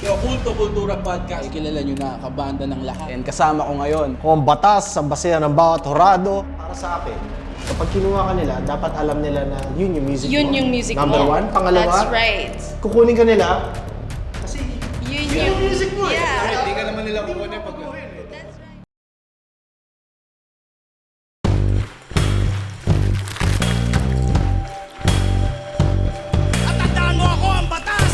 Yung Kulto Kultura Podcast. Ay, kilala nyo na, kabanda ng lahat. And kasama ko ngayon. Kung ang batas sa basehan ng bawat horado, para sa akin, kapag kinuha ka nila, dapat alam nila na yun yung music Yun mo. yung music Number mo. one. Pangalawa, That's right. kukunin ka nila, kasi Yun yung music mo Yeah. Hindi ka naman nila kukunin pag... That's right. Tatandaan mo ako ang batas!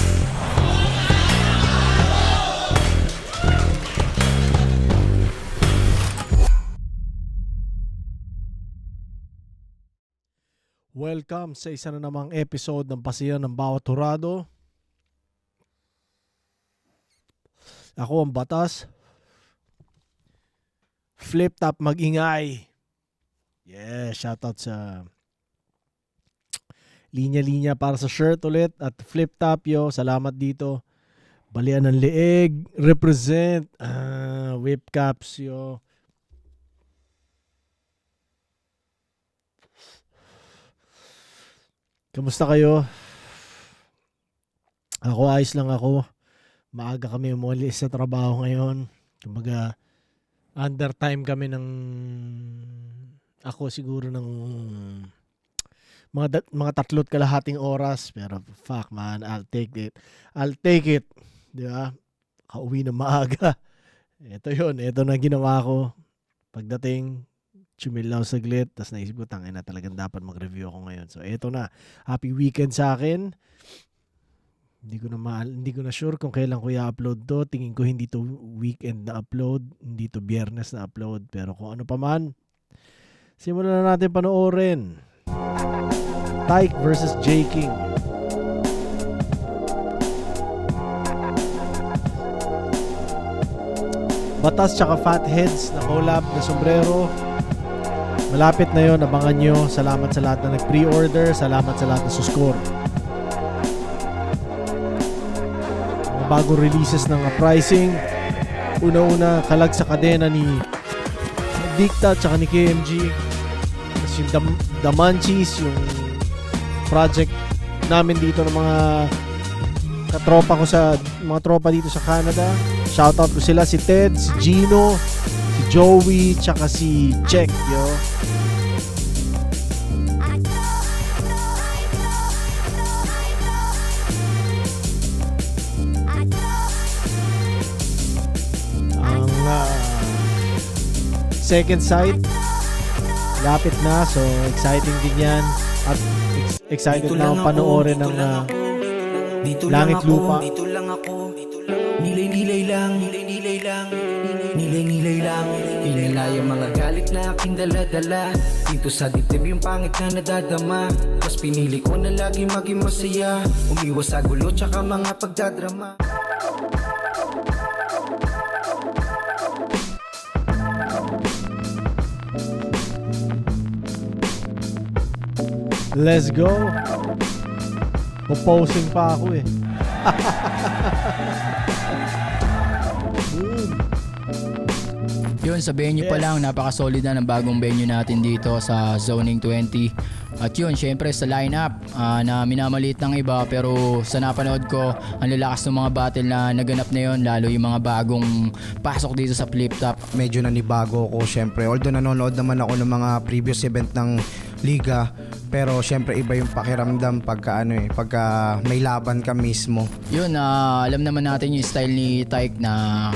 Welcome sa isa na namang episode ng Pasiyan ng Bawat Horado. Ako ang batas. Flip top mag-ingay. Yeah, shoutout sa linya-linya para sa shirt ulit. At flip top yo, salamat dito. Balian ng leeg, represent. Whip caps yo. Kamusta kayo? Ako ayos lang ako. Maaga kami umulis sa trabaho ngayon. Kumbaga, undertime kami ng ako siguro ng mga 3.5 oras. Pero fuck man, I'll take it. I'll take it. Di ba? Kauwi na maaga. Ito yun. Ito na ginawa ko. Pagdating, chumilaw saglit, tapos naisip ko, tangina talagang dapat mag-review ako ngayon. So, eto na. Happy weekend sa akin. Hindi ko na sure kung kailan ko i-upload to. Tingin ko hindi to weekend na upload, hindi to biyernes na upload. Pero kung ano pa man, simulan na natin panoorin. Tyke versus J. King. Batas tsaka Fatheads na collab na sombrero. Malapit na yon, abangan nyo. Salamat sa lahat na nag-pre-order. Salamat sa lahat na suscore. Mga bagong releases ng pricing. Una-una, kalag sa kadena ni Dicta tsaka ni KMG. Tapos yung The Munchies, yung project namin dito ng mga katropa ko sa mga tropa dito sa Canada. Shoutout ko sila, si Ted, si Gino, si Joey, tsaka si Check, yo. Ang second sight, lapit na, so exciting din yan. At excited na akong panoorin ng Langit Lupa. Dito lang ako. Nilay-nilay lang. Nilay-nilay lang. Inila yung mga galit na aking dala-dala. Dito sa dibdib yung pangit na nadadama. Mas pinili ko na lagi maging masaya. Umiwas sa gulo tsaka mga pagdadrama. Let's go. Puposing pa ako eh. Yun, sa venue pa lang, napaka-solid na ng bagong venue natin dito sa Zoning 20. At yun, syempre sa lineup na minamaliit ng iba, pero sa napanood ko, ang lalakas ng mga battle na naganap na yun, lalo yung mga bagong pasok dito sa Flip Top. Medyo nanibago ko syempre, although nanonood naman ako ng mga previous event ng liga, pero syempre iba yung pakiramdam pagka may laban ka mismo. Yun, alam naman natin yung style ni Tyke na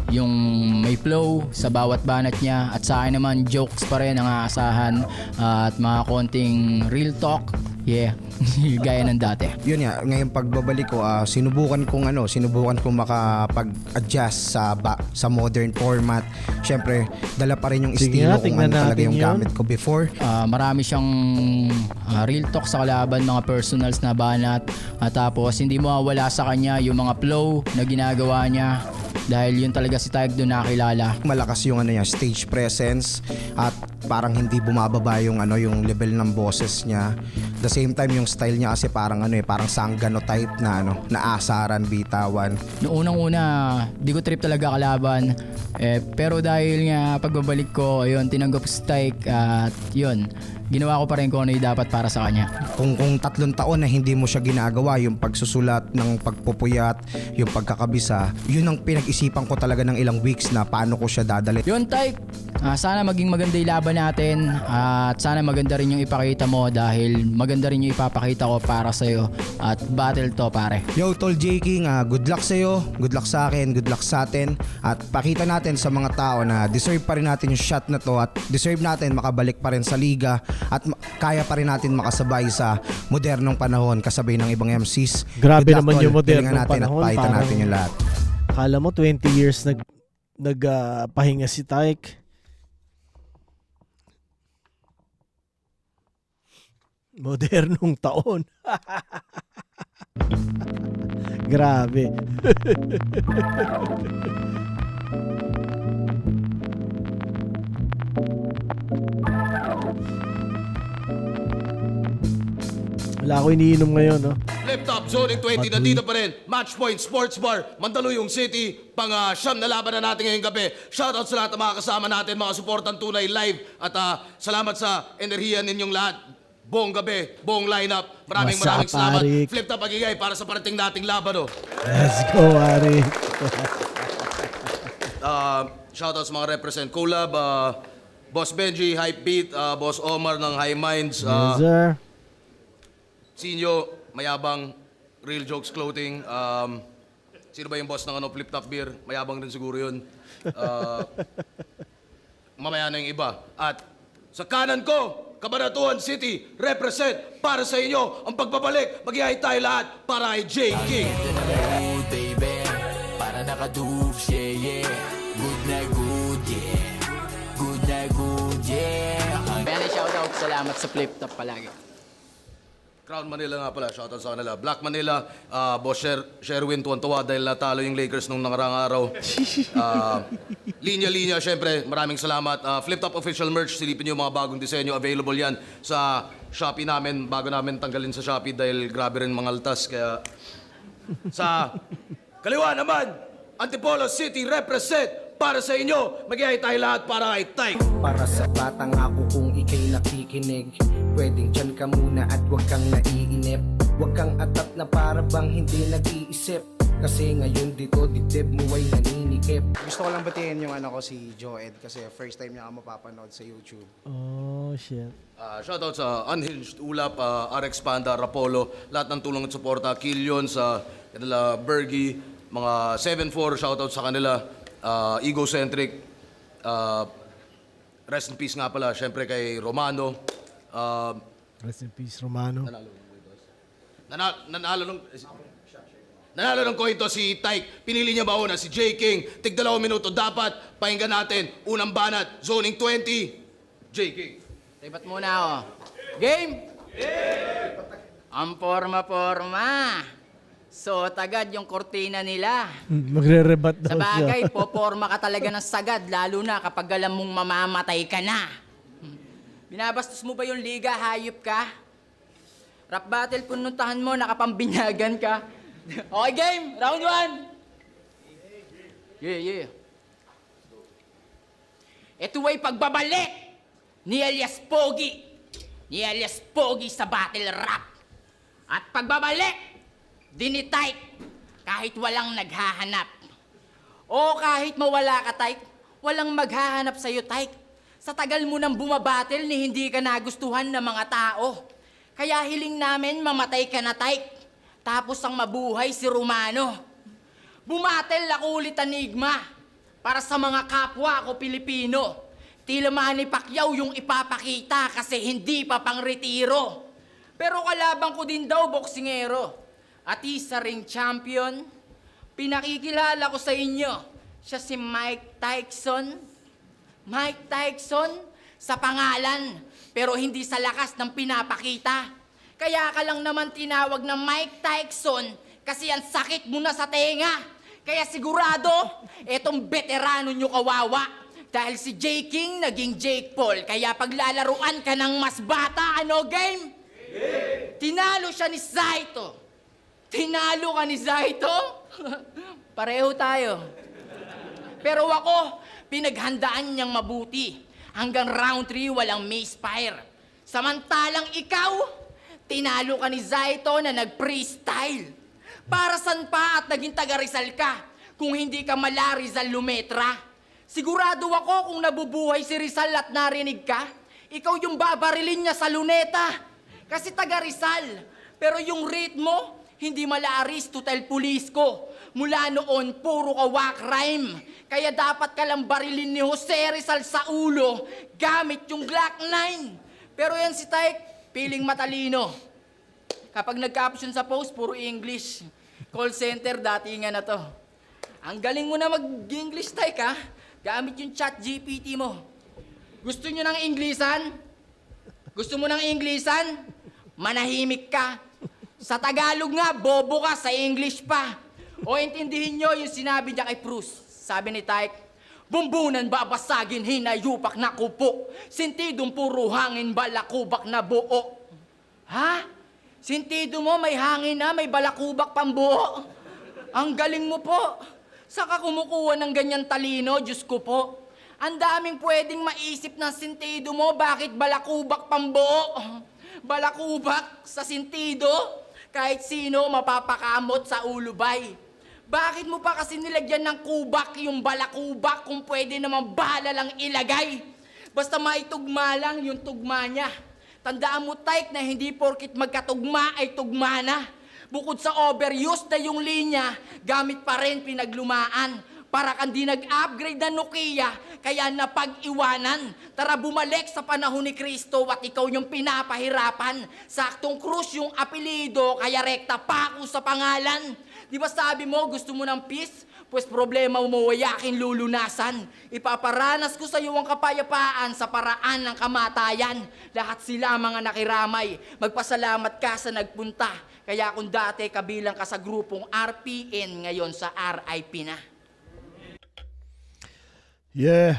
yung may flow sa bawat banat niya, at sa akin naman jokes pa rin ang aasahan at mga konting real talk. Yeah, gaya ng dati. Yun nga, ngayon pagbabalik ko, sinubukan kong makapag-adjust sa modern format. Syempre, dala pa rin yung Sige estilo nga, kung tingnan ano talaga natin yung yun. gamit ko before. Marami siyang real talk sa kalaban, mga personals na banat, at tapos hindi mawawala sa kanya yung mga flow na ginagawa niya, dahil yun talaga si Tyke doon nakilala. Malakas yung stage presence, at parang hindi bumababa yung level ng boses niya. the same time yung style niya kasi parang parang sanggano type na na asaran, bitawan. Noong unang-una, di ko trip talaga kalaban. Pero dahil nga pagbabalik ko, ayun, tinanggap si Tyke at yun, ginawa ko pa rin kung ano yung dapat para sa kanya. Kung 3 taon na hindi mo siya ginagawa, yung pagsusulat ng pagpupuyat, yung pagkakabisa, yun ang pinag-isipan ko talaga ng ilang weeks na paano ko siya dadalhin. Yun, Tyke, sana maging maganda yung laban natin at sana maganda rin yung ipakita mo dahil maganda rin yung ipapakita ko para sa'yo at battle to, pare. Yo, Tol J. King, good luck sa'yo, good luck sa akin, good luck sa atin, at pakita natin sa mga tao na deserve pa rin natin yung shot na to at deserve natin makabalik pa rin sa liga at kaya pa rin natin makasabay sa modernong panahon kasabay ng ibang MCs. Grabe Good luck, naman Tol. yung modernong Galingan natin panahon, at pakita parang- natin yung lahat. Akala mo 20 years pahinga si Tyke. Modernong taon. Grabe. Wala ako iniinom ngayon, no? Flip Top Zoning 20, nandito pa rin. Match Point Sports Bar, Mandaluyong City. Siyam na laban na natin ngayong gabi. Shoutout sa lahat ng mga kasama natin, mga supportan tunay live. At salamat sa enerhiya ninyong lahat. Buong gabi, buong lineup. Maraming salamat. Arik. Flip Top Agigay para sa parating nating laban. Let's go, Arik. Shoutout sa mga represent collab. Boss Benji, Hype Beat. Boss Omar ng High Minds. Yes, sir. Sinyo, Mayabang, Real Jokes Clothing. Sino ba yung boss ng Flip Top Beer? Mayabang rin siguro yun. Mamaya na yung iba. At sa kanan ko, Cabanatuan City, represent para sa inyo ang pagbabalik. Mag-ihay tayo lahat para kay J. King. Good baby, para naka-doove, yeah, yeah. Good na good, yeah. Good na good, yeah. Kaya shoutout, salamat sa Flip Top palagi. Crown Manila nga pala, shoutout sa kanila. Black Manila, Boss Sherwin, tuwan-tuwa dahil natalo yung Lakers nung nakarang araw. Linya-linya, syempre, maraming salamat. Flip Top Official Merch, silipin nyo yung mga bagong disenyo. Available yan sa Shopee namin, bago namin tanggalin sa Shopee dahil grabe rin mga altas. Kaya sa kaliwa naman, Antipolo City, represent para sa inyo. Mag-ihay tayo lahat para kay Tyke. Para sa batang ako kung ikay nakikinig, pwedeng dyan ka muna at huwag kang naiinip. Huwag kang atat na para bang hindi nag-iisip, kasi ngayon dito dibdib mo ay naninikip. Gusto ko lang batiin yung si Joed kasi first time niya ako mapapanood sa YouTube. Oh, shit. Shoutout sa Unhinged Ulap, RX Panda, Rapolo, lahat ng tulong at suporta, Killion, sa kanila, Bergie, mga 7-4, shoutout sa kanila, Egocentric, rest in peace nga pala, syempre kay Romano. Rest in peace, Romano. Nanalo ng coin to si Tyke. Pinili niya ba una si J. King. Tig 2 minuto dapat. Pakinggan natin. Unang banat. Zoning 20. J. King. Tibat muna ako. Game! Ang forma-forma. So, tagad yung kortina nila. Magre-rebat daw Sa bagay, siya. poporma ka talaga ng sagad, lalo na kapag alam mong mamamatay ka na. Binabastos mo ba yung liga, hayop ka? Rap battle, pununtahan mo, nakapambinyagan ka. Okay, game! Round 1! Yeah. Ito ay pagbabalik ni Elias Pogi. Ni Elias Pogi sa battle rap. At pagbabalik din ni Tyke kahit walang naghahanap. O kahit mawala ka, Tyke, walang maghahanap sa'yo, Tyke. Sa tagal mo nang bumabattle ni hindi ka nagustuhan ng mga tao. Kaya hiling namin mamatay ka na, Tyke. Tapos ang mabuhay si Romano. Bumatel ako ulit Enigma para sa mga kapwa ko Pilipino. Tila Manny Pacquiao yung ipapakita kasi hindi pa pang retiro. Pero kalabang ko din daw boksingero. At isa ring champion. Pinakikilala ko sa inyo. Siya si Mike Tyson. Mike Tyson sa pangalan, pero hindi sa lakas ng pinapakita. Kaya ka lang naman tinawag na Mike Tyson kasi ang sakit mo na sa tenga. Kaya sigurado, etong veterano nyo kawawa. Dahil si J. King naging Jake Paul, kaya paglalaruan ka ng mas bata, ano game? Tinalo siya ni Zaito. Tinalo ka ni Zaito? Pareho tayo. Pero ako, pinaghandaan niyang mabuti. Hanggang round 3, walang misfire. Samantalang ikaw, tinalo ka ni Zaito na nag-freestyle. Para san pa at naging taga-Rizal ka kung hindi ka mala Rizal Lumetra? Sigurado ako kung nabubuhay si Rizal at narinig ka, ikaw yung babarilin niya sa luneta. Kasi taga-Rizal. Pero yung rate mo, hindi mala Aristotle Pulisco. Mula noon, puro ka whack rhyme. Kaya dapat ka lang barilin ni Jose Rizal sa ulo gamit yung Glock 9. Pero yan si Tyke, piling matalino. Kapag nag-caption sa post, puro English. Call center, datingan na to. Ang galing mo na mag-English, Tyke, ha? Gamit yung chat GPT mo. Gusto nyo ng Englishan? Gusto mo ng Englishan? Manahimik ka. Sa Tagalog nga, bobo ka, sa English pa. O intindihin nyo yung sinabi niya kay Bruce. Sabi ni Tyke, bumbunan babasagin, hinayupak na kupo. Sintidong puro hangin, balakubak na buo. Ha? Sintido mo, may hangin na, may balakubak pang buo. Ang galing mo po. Saka kumukuha ng ganyan talino, Diyos ko po. Ang daming pwedeng maisip ng sintido mo, bakit balakubak pang buo? Balakubak sa sintido, kahit sino mapapakamot sa ulubay. Bakit mo pa kasi nilagyan ng kubak yung balakubak kung pwede naman bala lang ilagay? Basta maitugma lang yung tugma niya. Tandaan mo, Tyke, na hindi porkit magkatugma ay tugma na. Bukod sa overuse na yung linya, gamit pa rin pinaglumaan. Para kang di nag-upgrade na Nokia, kaya napag-iwanan. Tara bumalik sa panahon ni Kristo at ikaw yung pinapahirapan. Saktong krus yung apelido, kaya rekta pa ako sa pangalan. Di ba sabi mo, gusto mo ng peace? Pues problema mo ay aking lulunasan. Ipaparanas ko sa iyo ang kapayapaan sa paraan ng kamatayan. Lahat sila mga nakiramay. Magpasalamat ka sa nagpunta. Kaya kung dati kabilang ka sa grupong RPN, ngayon sa RIP na. Yeah,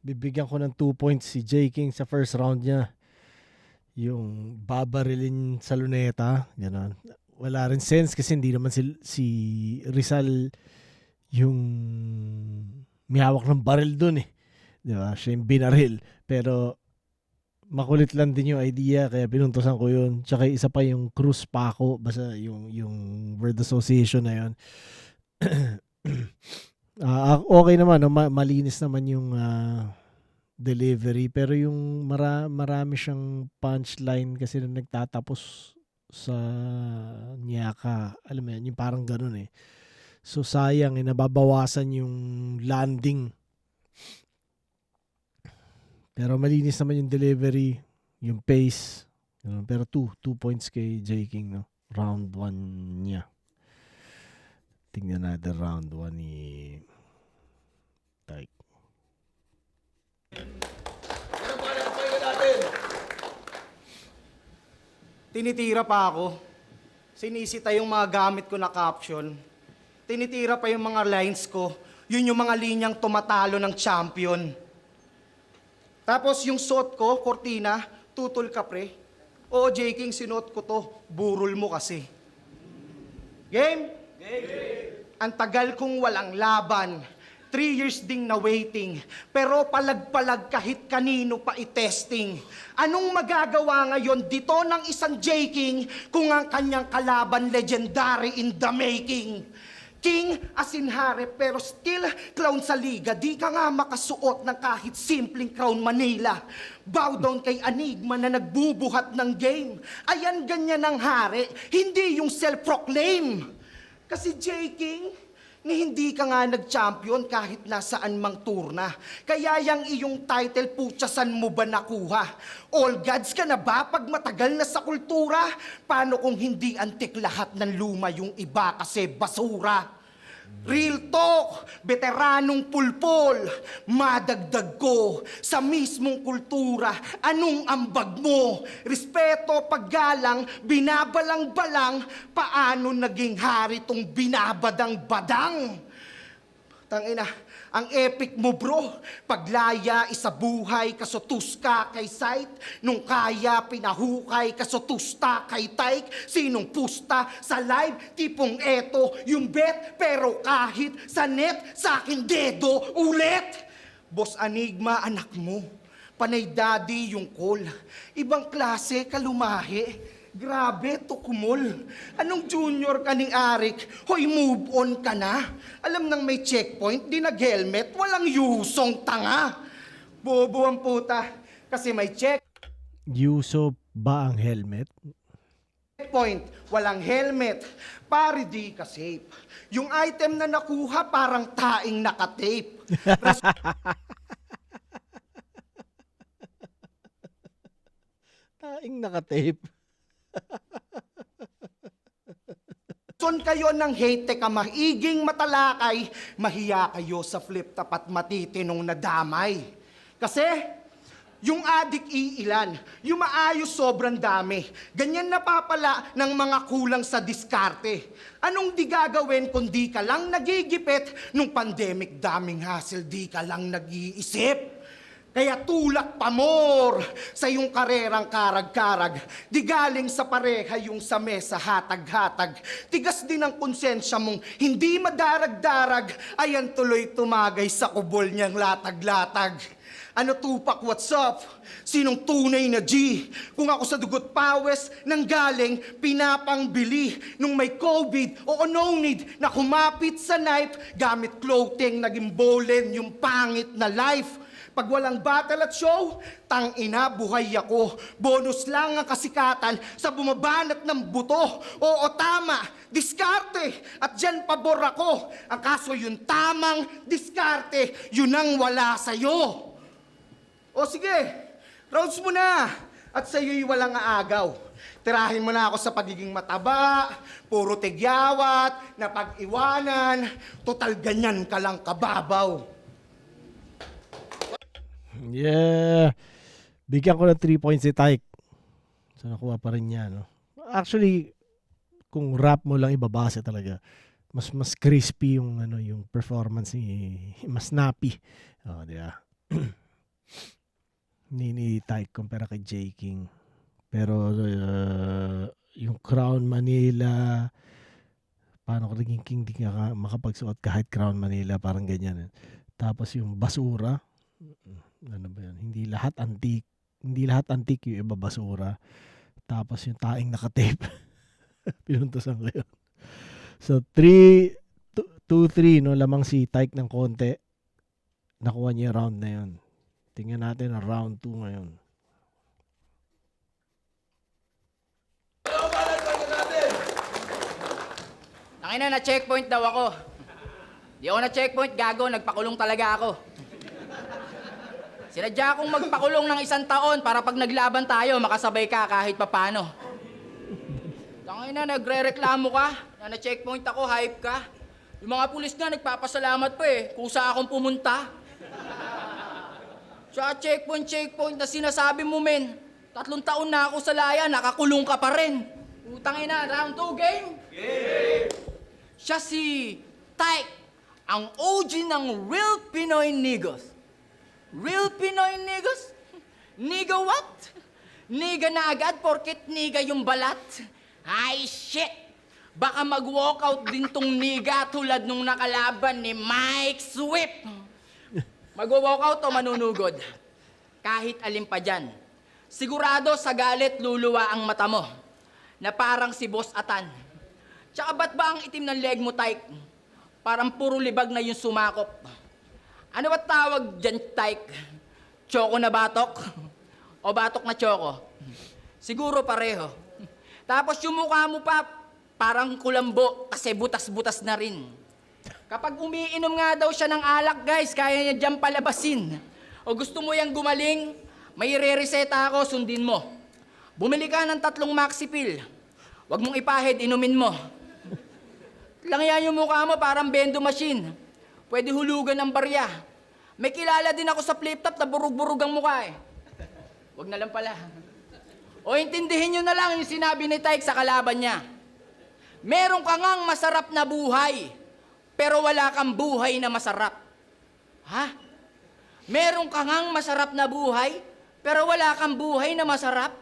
bibigyan ko ng 2 points si J. King sa first round niya. Yung babarilin sa luneta, gano'n. Wala rin sense kasi hindi naman si Rizal yung may hawak ng baril dun eh. Di ba? Siya yung binaril. Pero makulit lang din yung idea kaya pinuntusan ko yun. Tsaka isa pa yung Cruz Paco. Basta yung word association na yun. Okay naman. No? Malinis naman yung delivery. Pero yung marami siyang punchline kasi na nagtatapos sa Nyaka, alam mo yan, yung parang ganun eh. So sayang, nababawasan yung landing. Pero malinis naman yung delivery, yung pace. Pero 2 points kay J. King, no? Round 1 niya. Tingnan natin round 1 ni Tyke. Tinitira pa ako. Sinisita yung mga gamit ko na caption. Tinitira pa yung mga lines ko. Yun yung mga linyang tumatalo ng champion. Tapos yung suot ko, kortina, tutol ka pre. Oo, J. King, sinuot ko to. Burol mo kasi. Game? Game. Ang tagal kong walang laban. 3 years ding na waiting. Pero palag-palag kahit kanino pa i-testing. Anong magagawa ngayon dito ng isang J. King kung ang kanyang kalaban legendary in the making? King as in hari pero still clown sa liga. Di ka nga makasuot ng kahit simpleng Crown Manila. Bow down kay Enigma na nagbubuhat ng game. Ayan ganyan ang hari, hindi yung self-proclaim. Kasi J. King, ni hindi ka nga nag-champion kahit nasaan mang turna. Kaya yang iyong title, putsasan mo ba nakuha? All gods ka na ba pag matagal na sa kultura? Paano kung hindi antik lahat ng luma yung iba kasi basura? Real talk, veteranong pulpol, madagdag ko sa mismong kultura. Anong ambag mo? Respeto, paggalang, binabalang-balang, paano naging hari tong binabadang-badang? Tangina, Ang epic mo bro, paglaya isabuhay, kasutus ka kay sight. Nung kaya pinahukay, kasutusta kay Tyke. Sinong pusta sa live, tipong eto yung bet. Pero kahit sa net, sa akin dedo ulit. Boss Enigma, anak mo, panay daddy yung call. Ibang klase kalumahi. Grabe, tukumol. Anong junior ka ni Arik? Hoy, move on ka na. Alam nang may checkpoint, di nag-helmet, walang yusong tanga. Bobo ang puta, kasi may Yuso ba ang helmet? checkpoint, walang helmet. Pare di ka safe. Yung item na nakuha parang taing nakatape. Taing nakatape. Son kayo ng hate ka maiging matalakay, mahiya kayo sa flip top at matitinong nadamay. Kasi, yung adik iilan, yung maayos sobrang dami. Ganyan napapala ng mga kulang sa diskarte. Anong di gagawin kung di ka lang nagigipit nung pandemic daming hassle, di ka lang nag-iisip? Kaya tulak pa more sa iyong karerang karag-karag. Di galing sa pareha yung sa mesa hatag-hatag. Tigas din ang konsensya mong hindi madarag-darag. Ayan tuloy tumagay sa kubol niyang latag-latag. Ano tupak, what's up? Sinong tunay na G? Kung ako sa dugot pawes, nang galing, pinapangbili. Nung may COVID, o no need na kumapit sa knife, gamit clothing, naging bowlen, yung pangit na life. Pag walang battle at show, tang-ina, buhay ako. Bonus lang ang kasikatan sa bumabanat ng buto. Oo, tama, diskarte. At dyan pabor ako. Ang kaso yung tamang diskarte, yun ang wala sa'yo. O sige, rounds mo na. At sa'yo'y walang aagaw. Tirahin mo na ako sa pagiging mataba, puro tigyawat, napag-iwanan. Total ganyan ka lang kababaw. Yeah. Bigyan ko ng 3 points si Tyke. So nakuha pa rin niya, no? Actually, kung rap mo lang ibabase talaga, mas crispy yung yung performance mas snappy. Oh, di ba? ni Tyke compare kay J King. Pero yung Crown Manila, paano ko naging king di ka makapagsuot kahit Crown Manila, parang ganyan. Tapos yung basura, ano ba yan? Hindi lahat antique yung iba basura. Tapos yung taing nakatape. Pinuntusan ko yun. So 2-3 no, lamang si Tyke ng konti. Nakuha niya yung round na yun. Tingnan natin ang round 2 ngayon. Tangina, na-checkpoint daw ako. Di ako na-checkpoint, gago, nagpakulong talaga ako. Sinadya akong magpakulong ng 1 taon para pag naglaban tayo, makasabay ka kahit papano. Tangina, nagre-reklamo ka, na-checkpoint ako, hype ka. Yung mga pulis nga, nagpapasalamat pa kusa akong pumunta. Sa checkpoint na sinasabi mo, men. 3 taon na ako sa laya, nakakulong ka pa rin. Tangina, round 2, game? Game! Siya si Tyke, ang OG ng Real Pinoy Nigos. Real Pinoy niggas? Niga what? Niga na agad porket niga yung balat? Ay, shit! Baka mag-walkout din tong niga tulad nung nakalaban ni Mike Swift. Mag-walkout o manunugod? Kahit alin pa dyan. Sigurado sa galit luluwa ang mata mo. Na parang si Boss Atan. Tsaka ba't ba ang itim ng leg mo, Tyke? Parang puro libag na yung sumakop. Ano ba tawag dyan, Tyke? Choco na batok? O batok na choco? Siguro pareho. Tapos yung mukha mo pa, parang kulambo kasi butas-butas na rin. Kapag umiinom nga daw siya ng alak, guys, kaya niya dyan palabasin. O gusto mo yung gumaling, may re-reseta ako, sundin mo. Bumili ka ng 3 Maxi Pill. Huwag mong ipahid, inumin mo. Langya yung mukha mo, parang bendo machine. Pwede hulugan ng barya. May kilala din ako sa flip-top na burug-burug ang mukha Huwag na lang pala. O intindihin nyo na lang yung sinabi ni Tyke sa kalaban niya. Meron ka ngang masarap na buhay, pero wala kang buhay na masarap. Ha? Meron ka ngang masarap na buhay, pero wala kang buhay na masarap?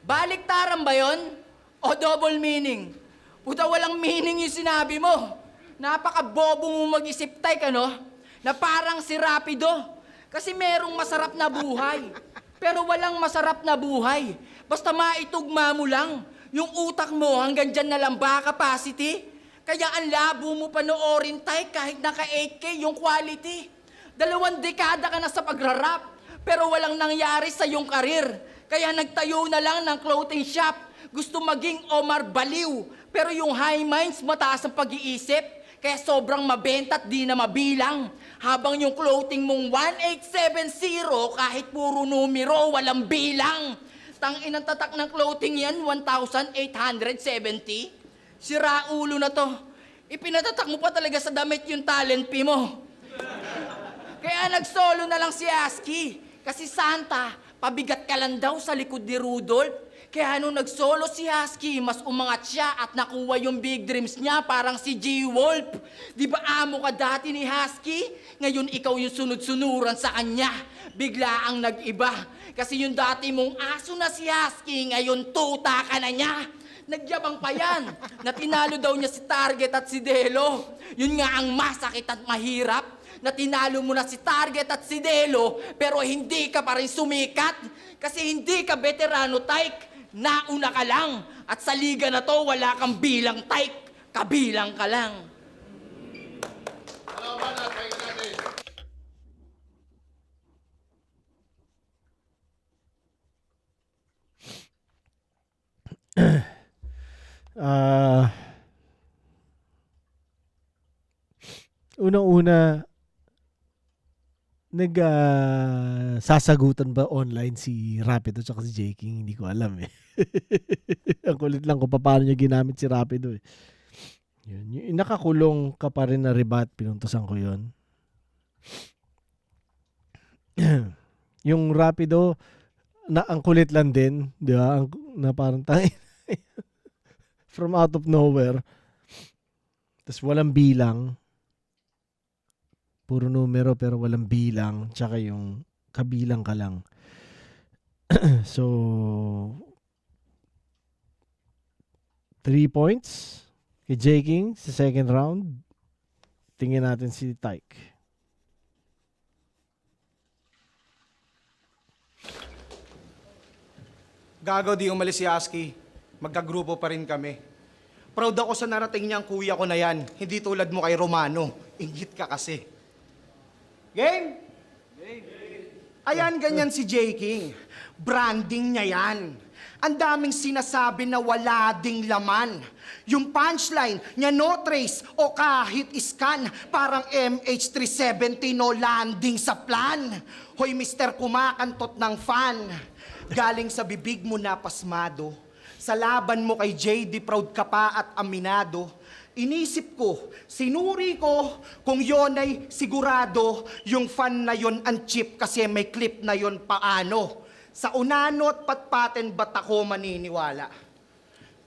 Baliktaran ba yon? O double meaning? Puta, walang meaning yung sinabi mo. Napaka-bobo mo mag-isip, Tyke, ano? Na parang si Rapido. Kasi merong masarap na buhay. Pero walang masarap na buhay. Basta maitugma mo lang. Yung utak mo hanggang dyan na lang ba capacity? Kaya ang labo mo panoorin, Tyke, kahit naka 8K yung quality. 2 dekada ka na sa pagrarap, pero walang nangyari sa iyong karir. Kaya nagtayo na lang ng clothing shop. Gusto maging Omar Baliw, pero yung high minds mataas ang pag-iisip. Kaya sobrang mabenta at di na mabilang. Habang yung clothing mong 1870, kahit puro numero, walang bilang. Tangin ang tatak ng clothing yan, 1,870. Sira ulo na to. Ipinatatak mo pa talaga sa damit yung talent fee mo. Kaya nag-solo na lang si Aski. Kasi Santa, pabigat ka lang daw sa likod ni Rudolph. Kaya nung nag-solo si Husky, mas umangat siya at nakuha yung big dreams niya parang si G-Wolf. Di ba amo ka dati ni Husky? Ngayon ikaw yung sunod-sunuran sa kanya. Bigla ang nag-iba. Kasi yung dati mong aso na si Husky, ngayon tuta ka na niya. Nagyabang pa yan, na tinalo daw niya si Target at si Delo. Yun nga ang masakit at mahirap, na tinalo mo na si Target at si Delo, pero hindi ka pa rin sumikat. Kasi hindi ka veterano, Tyke. Nauna ka lang. At sa liga na to, wala kang bilang, Tyke. Kabilang ka lang. Unang-una, sasagutan ba online si Rapido at si J. King? Hindi ko alam eh. Ang kulit lang kung paano niya ginamit si Rapido eh. Yun. Yung nakakulong ka pa rin na rebat, pinuntusan ko yun. Yung Rapido, ang kulit lang din, di ba? Na parang from out of nowhere. Tapos walang bilang. Puro numero pero walang bilang. Tsaka yung kabilang ka lang. So, 3 points kay J. King sa second round. Tingnan natin si Tyke. Gagaw di umalis si Husky. Magkagrupo pa rin kami. Proud ako sa narating niyang kuya ko na yan. Hindi tulad mo kay Romano. Ingit ka kasi. Game? Ayan, ganyan si J. King. Branding niya yan. Ang daming sinasabi na wala ding laman. Yung punchline niya no trace o kahit scan. Parang MH370 no landing sa plan. Hoy, Mr. Kumakantot ng fan. Galing sa bibig mo na pasmado. Sa laban mo kay JD, proud ka pa at aminado. Inisip ko, sinuri ko, kung yon ay sigurado, yung fan na yon ang cheap kasi may clip na yon paano. Sa unano at patpaten ba't ako maniniwala?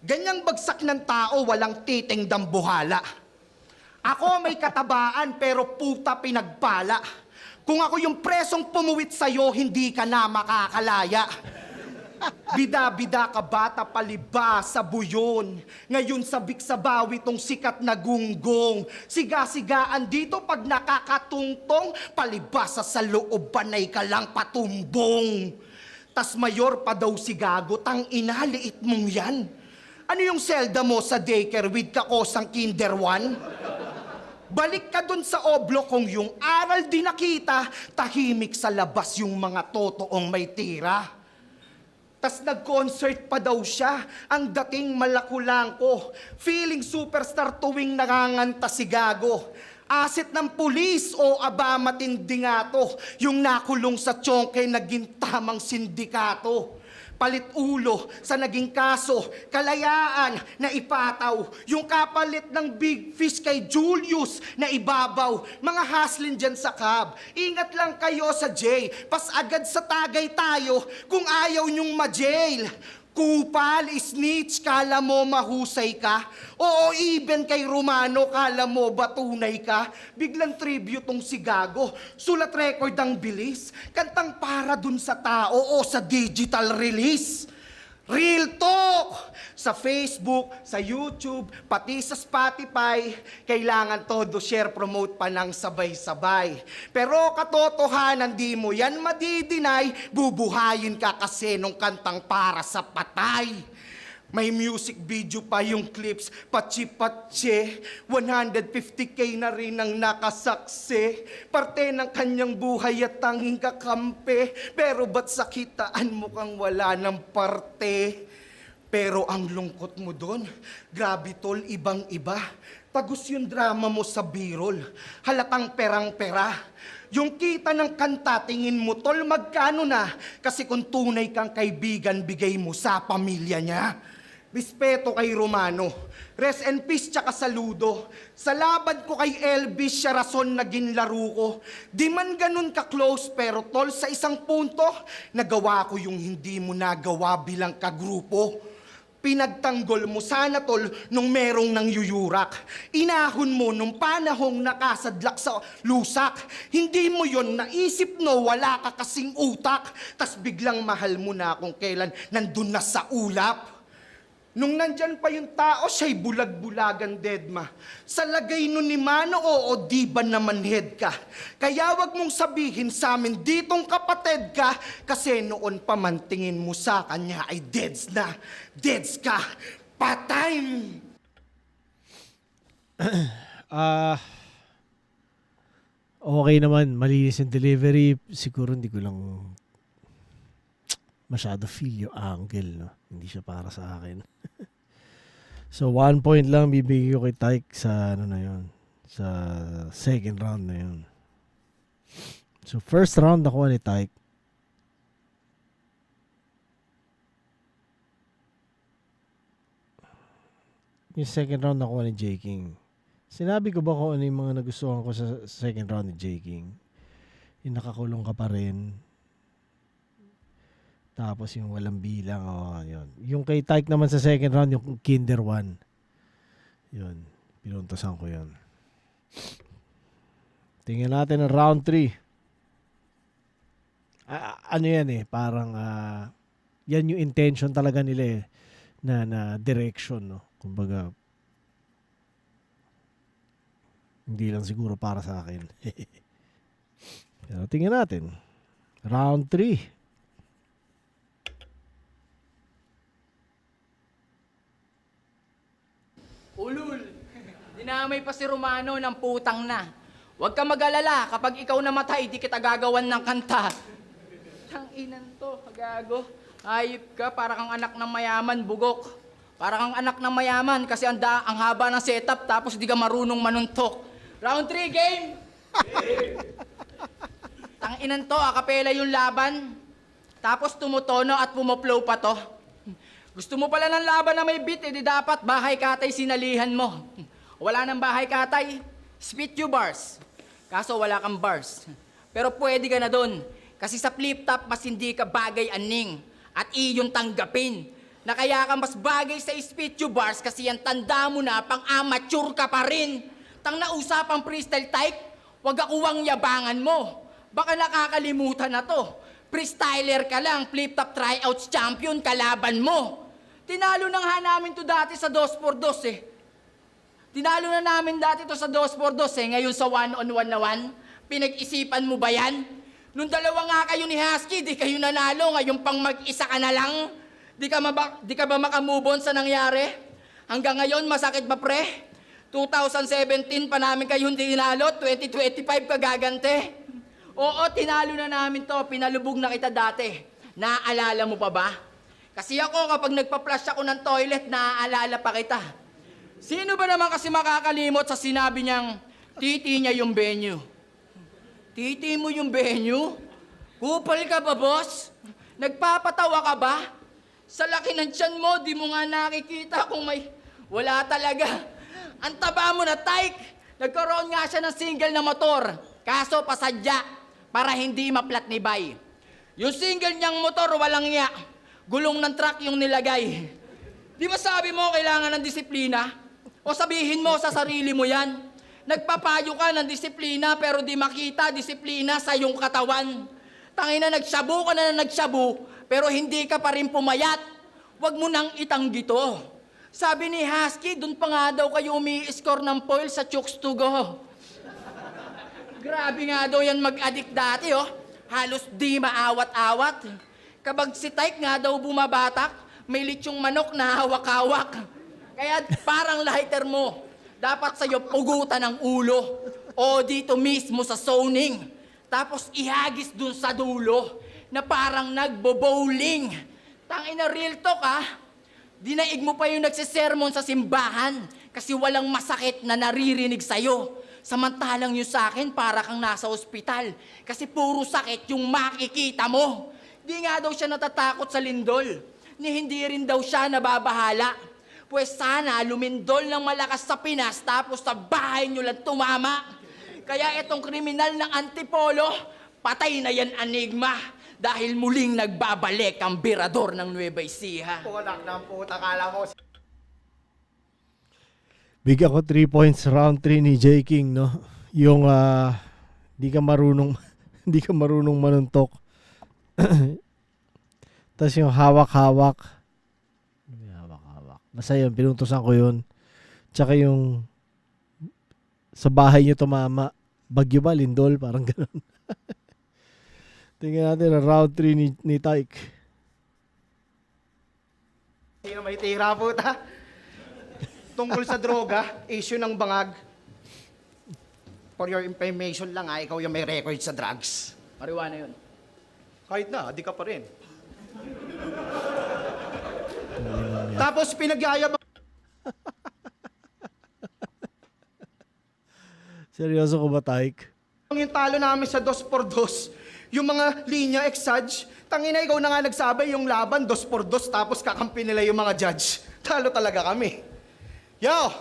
Ganyang bagsak ng tao, walang titing dambuhala. Ako may katabaan pero puta pinagpala. Kung ako yung presong pumuwit sa'yo, hindi ka na makakalaya. Bida-bida ka bata paliba sa buyon. Ngayon sabik sa bawi tong sikat na gunggong. Siga-sigaan dito pag nakakatungtong. Palibasa sa loob panay ka lang patumbong. Tas mayor pa daw si Gago, tang inaliit mong yan. Ano yung selda mo sa daycare with kakosang kinder 1? Balik ka dun sa oblo kung yung aral di nakita, tahimik sa labas yung mga totoong may tira. Tas nag-concert pa daw siya, ang dating malakulangko. Feeling superstar tuwing nakanganta si Gago. Asit ng pulis o aba matindi nga to. Yung nakulong sa Chongke naging tamang sindikato. Palit ulo sa naging kaso, kalayaan na ipataw. Yung kapalit ng big fish kay Julius na ibabaw. Mga haslin dyan sa cab, ingat lang kayo sa jail. Pas agad sa tagay tayo kung ayaw nyong ma-jail. Kupal, snitch, kala mo mahusay ka? Oo, even kay Romano, kala mo ba tunay ka? Biglang tribute tong si Gago. Sulat record ang bilis. Kantang para dun sa tao o sa digital release. Real talk! Sa Facebook, sa YouTube, pati sa Spotify, kailangan todo share, promote pa ng sabay-sabay. Pero katotohanan, di mo yan madidinay, bubuhayin ka kasi nung kantang para sa patay. May music video pa yung clips, patsi-patsi, 150K na rin ang nakasaksi. Parte ng kanyang buhay at tanging kakampi, pero ba't sa kitaan mo kang wala ng parte? Pero ang lungkot mo doon, grabe tol, ibang-iba. Tagus yung drama mo sa birol, halatang perang-pera. Yung kita ng kanta, tingin mo tol, magkano na? Kasi kung tunay kang kaibigan, bigay mo sa pamilya niya. Respeto kay Romano. Rest in peace tsaka saludo. Sa laban ko kay Elvis, siya rason naging laro ko. Di man ganun ka-close, pero tol, sa isang punto, nagawa ko yung hindi mo nagawa bilang kagrupo. Pinagtanggol mo sana tol nung merong nang yuyurak. Inahon mo nung panahong nakasadlak sa lusak. Hindi mo yon naisip no, wala ka kasing utak. Tas biglang mahal mo na kung kailan nandun na sa ulap. Nung nandyan pa yung tao, siya'y bulag-bulagan deadma. Sa lagay nun ni Mano, oo, di ba naman head ka? Kaya wag mong sabihin sa amin, ditong kapatid ka, kasi noon pa man tingin mo sa kanya ay deads na. Deads ka. Patay! Okay naman, malinis yung delivery. Siguro hindi ko lang masyado feel yung angle, no? Hindi siya para sa akin. So, 1 point lang bibigay ko kay Tyke sa ano na yun. Sa second round na yun. So, first round nakuha ni Tyke. Yung second round nakuha ni J. King. Sinabi ko ba kung ano yung mga nagustuhan ko sa second round ni J. King? Yung nakakulong ka pa rin. Tapos yung walang bilang, yun. Yung kay Tyke naman sa second round, yung Kinder 1. Yun, pinuntasan ko yun. Tingnan natin ang round 3. Ano yan eh, parang yan yung intention talaga nila eh, na direction, no? Kumbaga, hindi lang siguro para sa akin. Pero tingnan natin. Round 3. Ulul, dinamay pa si Romano ng putang na. Huwag ka mag-alala, kapag ikaw namatay, di kita gagawan ng kanta. Tanginan to, gago. Ayip ka, para kang anak ng mayaman, bugok. Para kang anak ng mayaman, kasi ang haba ng setup, tapos di ka marunong manuntok. Round 3, game! Tanginan to, akapela yung laban. Tapos tumutono at pumoplow pa to. Gusto mo pala ng laban na may beat, di dapat bahay katay sinalihan mo. Wala nang bahay katay, spit you bars. Kaso wala kang bars. Pero pwede ka na dun. Kasi sa flip-top, mas hindi ka bagay aning. At iyon tanggapin. Na kaya ka mas bagay sa spit you bars kasi yan tanda mo na pang amateur ka pa rin. Tang nausapang freestyle type, wag akuwang yabangan mo. Baka nakakalimutan na to. Freestyler ka lang, flip-top tryouts champion, kalaban mo. Tinalo na nga namin to dati sa 2x2 eh. Tinalo na namin dati to sa 2x2 eh. Ngayon sa 1-on-1 na 1, pinag-isipan mo ba yan? Nung dalawa nga kayo ni Husky, di kayo nanalo. Ngayon pang mag-isa ka na lang. Di ka ba makamove on sa nangyari? Hanggang ngayon, masakit ba pre? 2017 pa namin kayo hindi tinalo, 2025 ka gagante. Oo, tinalo na namin to. Pinalubog na kita dati. Naaalala mo pa ba? Kasi ako, kapag nagpa-flush ako ng toilet, naaalala pa kita. Sino ba naman kasi makakalimot sa sinabi niyang titi niya yung venue? Titi mo yung venue? Kupal ka ba, boss? Nagpapatawa ka ba? Sa laki ng tiyan mo, di mo nga nakikita kung may... Wala talaga. Ang taba mo na, Tyke. Nagkaroon nga siya ng single na motor. Kaso pasadya para hindi maplatnibay. Yung single niyang motor, walang iya. Gulong ng truck yung nilagay. Di ba sabi mo kailangan ng disiplina? O sabihin mo sa sarili mo yan? Nagpapayo ka ng disiplina pero di makita disiplina sa iyong katawan. Tangina, nagsyabu ka na nagsyabu pero hindi ka pa rin pumayat. Huwag mo nang itanggi to. Sabi ni Husky, dun pa nga daw kayo umi-score ng foil sa Chooks to Go. Grabe nga daw yan mag-addict dati, oh. Halos di maawat-awat. Kabag si Tyke nga daw bumabatak, may litsong manok na hawak-hawak. Kaya parang lighter mo, dapat sa'yo pugutan ng ulo. O dito mismo sa zoning. Tapos ihagis dun sa dulo na parang nagbo-bowling. Tangina, real talk, ah. Dinaig mo pa yung nagsisermon sa simbahan kasi walang masakit na naririnig sa'yo. Samantalang yung sa akin, para kang nasa ospital. Kasi puro sakit yung makikita mo. Di nga daw siya natatakot sa lindol. Ni hindi rin daw siya nababahala. Pues sana lumindol ng malakas sa Pinas tapos sa bahay nyo lang tumama. Kaya itong kriminal ng Antipolo, patay na yan, Enigma. Dahil muling nagbabalik ang birador ng Nueva Ecija. Putak ng puta, kala mo. Bigyan ko 3 points round 3 ni J. King, no? Yung di ka marunong hindi ka marunong manuntok. Tapos yung hawak-hawak. Hawak-hawak. Basta yun, pinuntusan ko yun. Tsaka yung sa bahay nyo tumama. Bagyo ba? Lindol? Parang ganun. Tingnan natin ang round 3 ni Tyke. Sino may tira, puta? Tungkol sa droga, issue ng bangag. For your information lang, ikaw yung may record sa drugs. Marijuana yun. Kahit na, di ka pa rin. Tapos pinagyayabang Seryoso ko ba, Tyke? yung talo namin sa 2x2, yung mga linya exage, tangina ikaw na nga nagsabi yung laban 2x2 tapos kakampi nila yung mga judge. Talo talaga kami. Yo,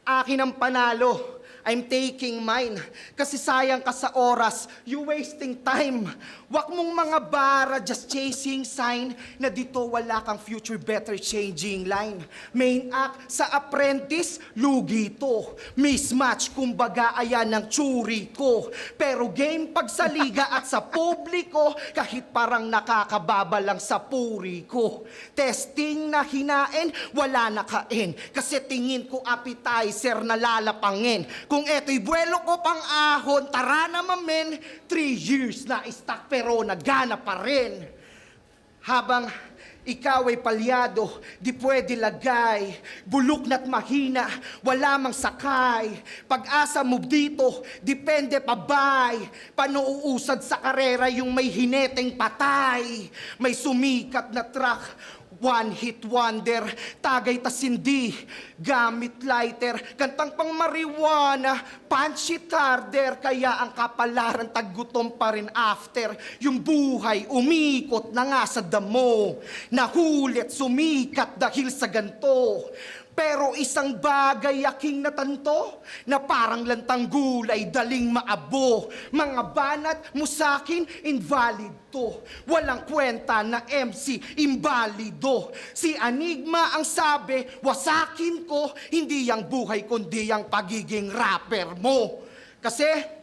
akin ang panalo. I'm taking mine. Kasi sayang ka sa oras. You wasting time. Wag mong mga bara just chasing sign na dito wala kang future better changing line. Main act sa apprentice, lugi to. Mismatch, kumbaga ayan ang tsuri ko. Pero game pag sa liga at sa publiko, kahit parang nakakababa lang sa puri ko. Testing na hinain, wala na kain. Kasi tingin ko appetizer na lalapangin. Kung eto'y buwelo ko pang ahon, tara naman men, 3 years na stock pero nagana pa rin. Habang ikaw ay palyado, di pwede lagay, bulok na't mahina, wala mang sakay. Pag-asa mo dito, depende pabay. Panuusad sa karera yung may hineteng patay. May sumikat na truck, one hit wonder, tagay tasindi, gamit lighter, kantang pang marijuana, punchy tarder, kaya ang kapalaran taggutom pa rin after. Yung buhay umikot na nga sa damo, nahulit sumikat dahil sa ganto. Pero isang bagay aking natanto, na parang lantang gulay daling maabo. Mga banat mo sa'kin, invalid to. Walang kwenta na MC, imbalido. Si Enigma ang sabi, wasakin ko, hindi yang buhay kundi yang pagiging rapper mo. Kasi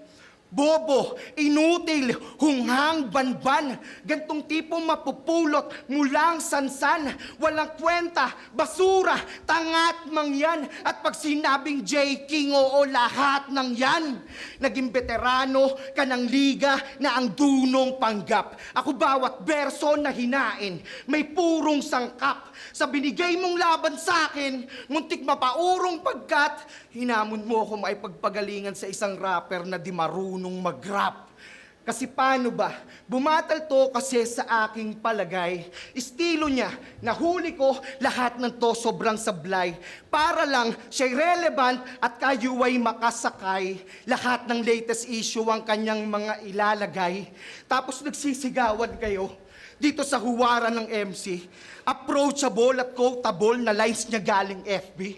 bobo, inutil, hunghang, banban, gantong tipong mapupulot mulang sansan, walang kwenta, basura, tangat mang yan, at pag sinabing J. King, oo, lahat ng yan. Naging veterano ka ng liga na ang dunong panggap. Ako bawat berso na hinain, may purong sangkap. Sa binigay mong laban sa akin, muntik mapaurong pagkat, hinamon mo ako maipagpagalingan sa isang rapper na di marunong mag-rap. Kasi paano ba? Bumatal to kasi sa aking palagay. Estilo niya, nahuli ko, lahat ng to sobrang sablay. Para lang siya'y relevant at kayo ay makasakay. Lahat ng latest issue ang kanyang mga ilalagay. Tapos nagsisigawan kayo dito sa huwaran ng MC. Approachable at quotable na lines niya galing FB.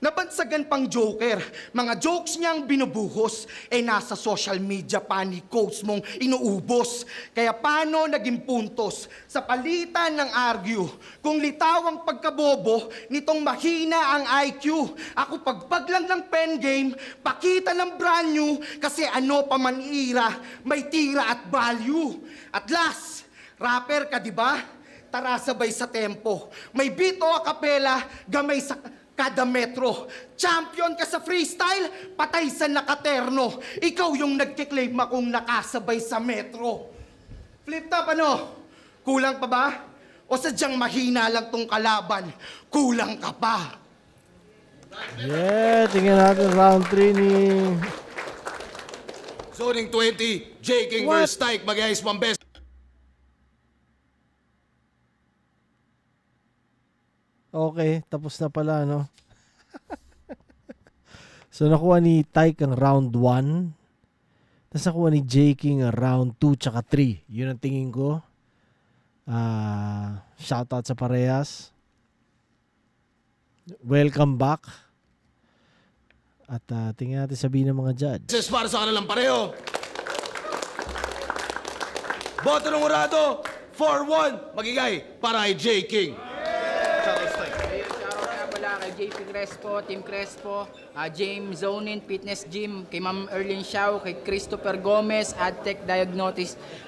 Nabansagan pang Joker. Mga jokes niyang binubuhos, nasa social media pa ni coach mong inuubos. Kaya paano naging puntos sa palitan ng argue? Kung litaw ang pagkabobo, nitong mahina ang IQ. Ako pagpag lang ng pen game, pakita ng brand new, kasi ano pa man ira, may tira at value. At last, rapper ka, di ba? Tara sabay sa tempo. May beat o acapella, gamay sa kada metro. Champion ka sa freestyle, patay sa nakaterno. Ikaw yung nagkiklaim akong nakasabay sa metro. Flip top ano? Kulang pa ba? O sadyang mahina lang tong kalaban? Kulang ka pa. Yeah, tingnan natin round 3 ni... Zoning 20, J. King What? versus Tyke, mag-ice pambes. Okay, tapos na pala, no? So, nakuha ni Tyke ang round 1. Tapos nakuha ni J. King ang round 2 tsaka 3. Yun ang tingin ko. Shoutout sa parehas. Welcome back. At tingnan natin sabihin ng mga judge. This is para sa kanilang pareho. Boto ng urado, 4-1, magigay para kay J. King. Shoutout nga pala kay JP Crespo, Team Crespo, James Zonin Fitness Gym, kay Ma'am Erlyn Xiao, kay Christopher Gomez, AdTech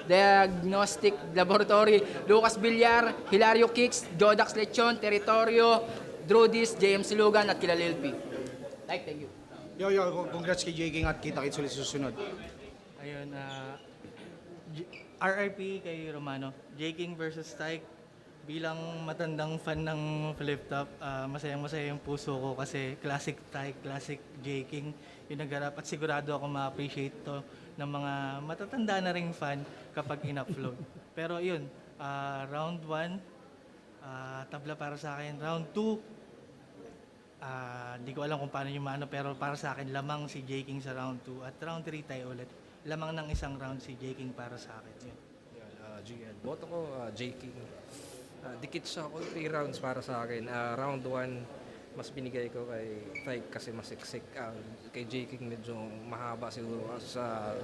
Diagnostic Laboratory, Lucas Villar, Hilario Kicks, Jodax Lechon, Territorio, Drudis, JM Silugan at kila Lil P. Thank you. Yo, congrats kay J. King at kita-kits ulit sa susunod. Ayun, RRP kay Romano. J. King versus Tyke. Bilang matandang fan ng Flip Top, masayang-masaya yung puso ko kasi classic Tyke, classic J. King yung nagharap at sigurado ako ma-appreciate to ng mga matatanda na ring fan kapag in-upload. Pero yun, round 1, tabla para sa akin. Round 2, di ko alam kung paano yung maano, pero para sa akin, lamang si J. King sa round 2. At round 3 tayo ulit. Lamang ng isang round si J. King para sa akin. Yun. GL. Boto ko J. King. Dikit siya all 3 rounds para sa akin. Round 1, mas binigay ko kay Tyke kasi masiksik. Kay J. King medyo mahaba siguro sa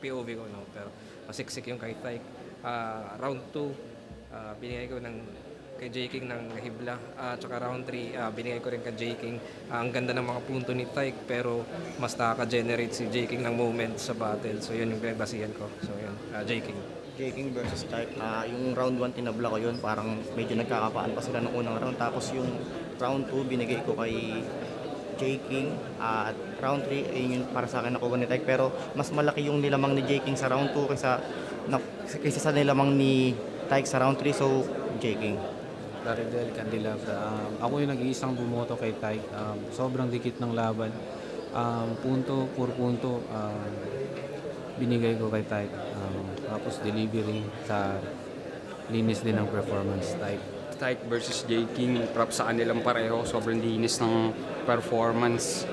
POV ko, no? Pero masiksik yung kay Tyke. Round 2, binigay ko kay J. King ng hibla. Tsaka round 3, binigay ko rin kay J. King. Ang ganda ng mga punto ni Tyke, pero mas nakaka-generate si J. King ng moment sa battle. So yun yung pinagbasihan ko. So yun, J. King. J. King versus Tyke, yung round 1 tinabla ko yun, parang medyo nagkakapaan pa sila ng unang round. Tapos yung round 2 binigay ko kay J. King, at round 3 ayun yung para sa akin nakuha ni Tyke. Pero mas malaki yung nilamang ni J. King sa round 2 kaysa sa nilamang ni Tyke sa round 3, so J. King. Daridel Candilab. Ako yung nag-iisang bumoto kay Tyke. Sobrang dikit ng laban. Punto, pur punto, binigay ko kay Tyke. Tapos delivery sa linis din ng performance Tyke. Tyke versus J. King, props sa kanilang pareho. Sobrang linis ng performance.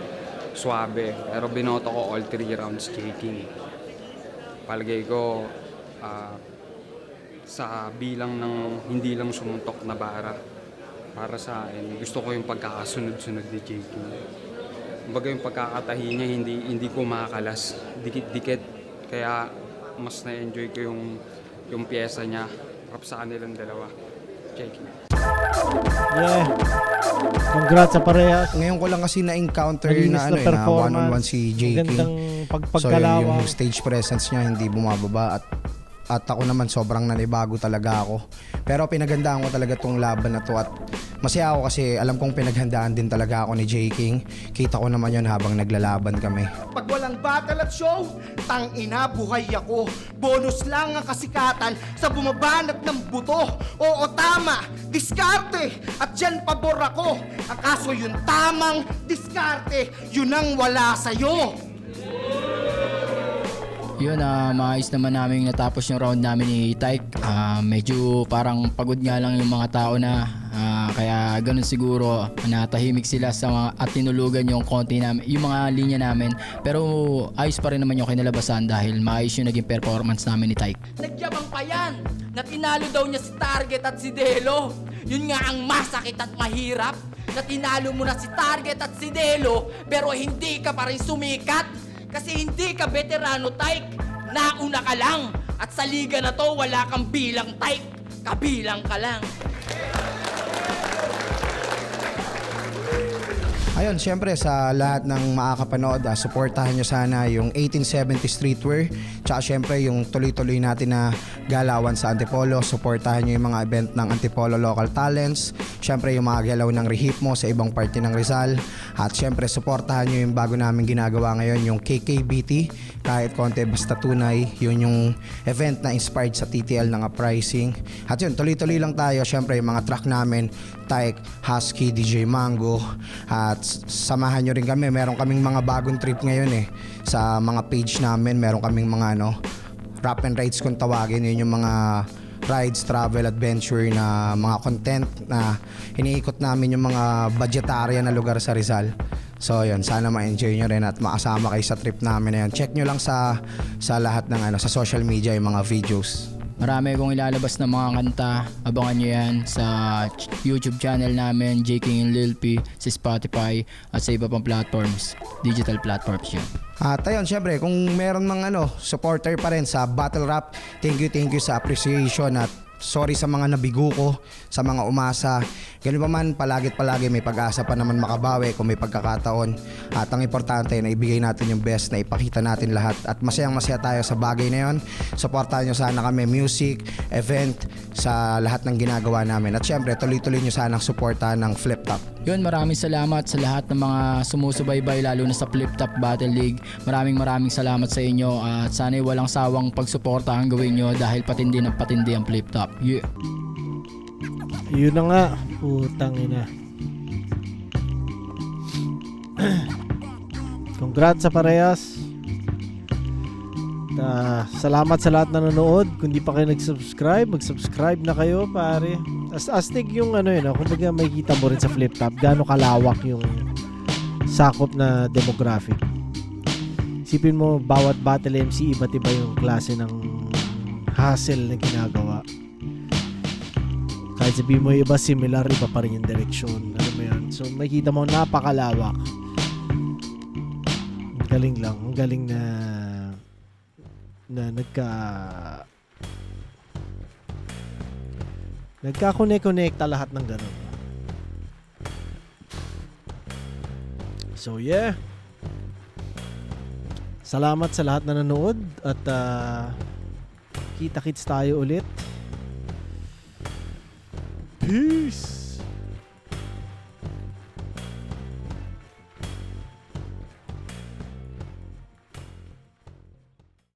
Suabe. Pero binoto ko all 3 rounds J. King. Palagay ko, sa bilang ng hindi lang sumuntok na bara para sa akin, gusto ko yung pagkakasunod-sunod ni J. King. Kumbaga yung pagkakatahi niya hindi ko makakalas, dikit-dikit, kaya mas na-enjoy ko yung pyesa niya. Props sa kanilang dalawa. J. King. Yeah. Congrats sa parehas. Ngayon ko lang kasi na-encounter Malinis na, na na performance. one-on-one si J. King. Magandang So pagpagkalawang. yung stage presence niya hindi bumababa at ako naman sobrang nanibago talaga ako. Pero pinaghandaan ko talaga tong laban na to at masaya ako kasi alam kong pinaghandaan din talaga ako ni J. King. Kita ko naman yun habang naglalaban kami. Pag walang battle at show, tang-ina buhay ako. Bonus lang ang kasikatan sa bumabanat ng buto. Oo, tama, diskarte. At dyan pabor ako. Ang kaso yung tamang diskarte, yun ang wala sa'yo. Yun, maayos naman namin natapos yung round namin ni Tyke. Medyo parang pagod nga lang yung mga tao na kaya ganun siguro natahimik sila sa mga at tinulugan yung konti namin, yung mga linya namin. Pero ayos pa rin naman yung kinalabasan dahil maayos yung naging performance namin ni Tyke. Nagyabang pa yan na tinalo daw niya si Target at si Delo. Yun nga ang masakit at mahirap. na tinalo mo na si Target at si Delo pero hindi ka pa rin sumikat kasi hindi ka veterano, Tyke. Nauna ka lang at sa liga na to wala kang bilang, Tyke. Kabilang ka lang. Ayun, syempre sa lahat ng makakapanood, supportahan nyo sana yung 1870 Streetwear. Tsaka syempre yung tuloy-tuloy natin na galawan sa Antipolo. Supportahan nyo yung mga event ng Antipolo Local Talents. Syempre yung mga galaw ng Rehip mo sa ibang parte ng Rizal. At syempre supportahan nyo yung bago namin ginagawa ngayon, yung KKBT. Kahit konti basta tunay, yun yung event na inspired sa TTL ng Uprising. At yun, tuloy-tuloy lang tayo. Syempre yung mga track namin, Tyke, Husky, DJ Mango. At samahan nyo rin kami. Meron kaming mga bagong trip ngayon sa mga page namin. Meron kaming mga rap and rides kung tawagin. Yun yung mga rides, travel, adventure na mga content na iniikot namin yung mga budgetarya na lugar sa Rizal. So yun, sana ma-enjoy nyo rin at makasama kayo sa trip namin na yun. Check nyo lang sa lahat ng sa social media yung mga videos. Marami akong ilalabas ng mga kanta. Abangan nyo yan sa YouTube channel namin, J. King and Lil P, sa Spotify, at sa iba pang platforms. Digital platforms yun. At ayun, syempre, kung meron mga supporter pa rin sa Battle Rap, thank you sa appreciation at sorry sa mga nabigo ko, sa mga umasa. Ganun pa man, palagi may pag-asa pa naman makabawi kung may pagkakataon. At ang importante na ibigay natin yung best, na ipakita natin lahat. At masayang-masaya tayo sa bagay na yun. Supportahan nyo sana kami, music, event, sa lahat ng ginagawa namin. At syempre, tuloy-tuloy nyo sanang supportahan ng Flip Top. Yun, maraming salamat sa lahat ng mga sumusubaybay, lalo na sa Flip Top Battle League. Maraming salamat sa inyo at sana'y walang sawang pagsuporta ang gawin nyo dahil patindi ng patindi ang Flip Top. Yeah. Yun na nga, putang ina. Congrats sa parehas. Salamat sa lahat na nanonood. Kung di pa kayo mag-subscribe na kayo, pare. Astig yung kumbaga makikita mo rin sa Flip Top gaano kalawak yung sakop na demographic. Isipin mo, bawat battle MC, iba't iba yung klase ng hustle na ginagawa. Kahit sabihin mo iba similar, iba pa rin yung direksyon. Ano mo yan? So makikita mo napakalawak. Ang galing lang. Ang galing na nagka-connect-connecta lahat ng ganun. So yeah. Salamat sa lahat na nanood at kita-kits tayo ulit. Peace!